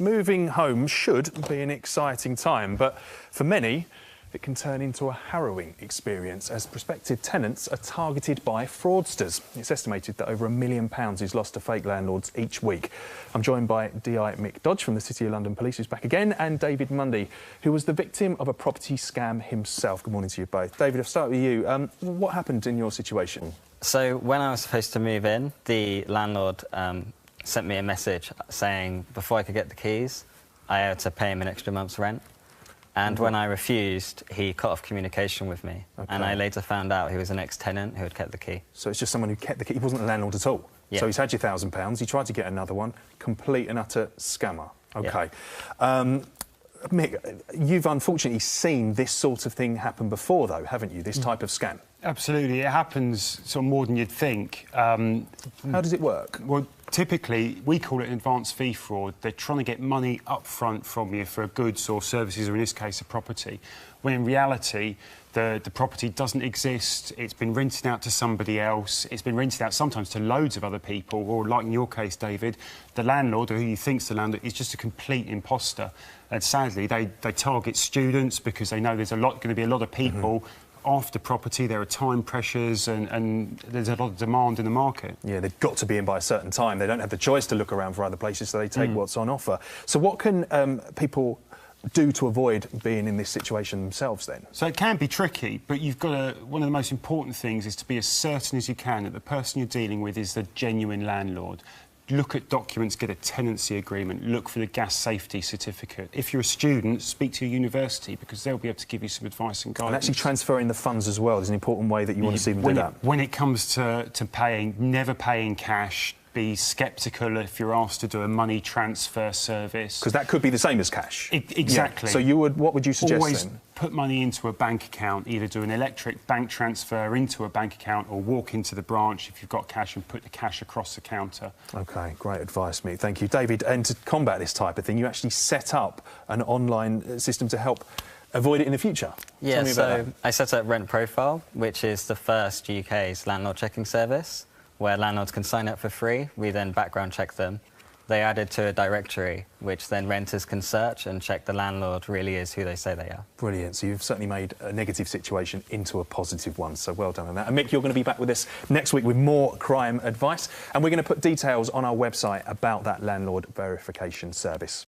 Moving home should be an exciting time, but for many, it can turn into a harrowing experience as prospective tenants are targeted by fraudsters. It's estimated that over £1 million is lost to fake landlords each week. I'm joined by DI Mick Dodge from the City of London Police, who's back again, and David Mundy, who was the victim of a property scam himself. Good morning to you both. David, I'll start with you. What happened in your situation? So when I was supposed to move in, the landlord sent me a message saying before I could get the keys, I had to pay him an extra month's rent. And when I refused, he cut off communication with me. Okay. And I later found out he was an ex-tenant who had kept the key. So it's just someone who kept the key. He wasn't a landlord at all. Yeah. So he's had your £1,000. He tried to get another one. Complete and utter scammer. OK. Yeah. Mick, you've unfortunately seen this sort of thing happen before, though, haven't you? This type of scam. Absolutely. It happens sort of more than you'd think. How does it work? Well, typically, we call it an advance fee fraud. They're trying to get money up front from you for goods or services, or in this case, a property, when in reality, the property doesn't exist. It's been rented out to somebody else. It's been rented out sometimes to loads of other people, or like in your case, David, the landlord, or who you think's the landlord, is just a complete imposter. And sadly, they target students because they know there's going to be a lot of people after property. There are time pressures and there's a lot of demand in the market. Yeah, they've got to be in by a certain time. They don't have the choice to look around for other places, so they take what's on offer. So what can people do to avoid being in this situation themselves, then? So it can be tricky, but you've got to... One of the most important things is to be as certain as you can that the person you're dealing with is the genuine landlord. Look at documents, get a tenancy agreement, look for the gas safety certificate. If you're a student, speak to your university because they'll be able to give you some advice and guidance. And actually transferring the funds as well is an important way that you want to see them do that. When it comes to paying, never paying cash. Be sceptical if you're asked to do a money transfer service. Because that could be the same as cash. Exactly. Yeah. So what would you suggest Always then? Put money into a bank account, either do an electric bank transfer into a bank account or walk into the branch if you've got cash and put the cash across the counter. OK, great advice, Mick. Thank you. David, and to combat this type of thing, you actually set up an online system to help avoid it in the future. Yeah, so I set up RentProfile, which is the first UK's landlord checking service, where landlords can sign up for free. We then background check them. They added to a directory, which then renters can search and check the landlord really is who they say they are. Brilliant. So you've certainly made a negative situation into a positive one, so well done on that. And Mick, you're going to be back with us next week with more crime advice, and we're going to put details on our website about that landlord verification service.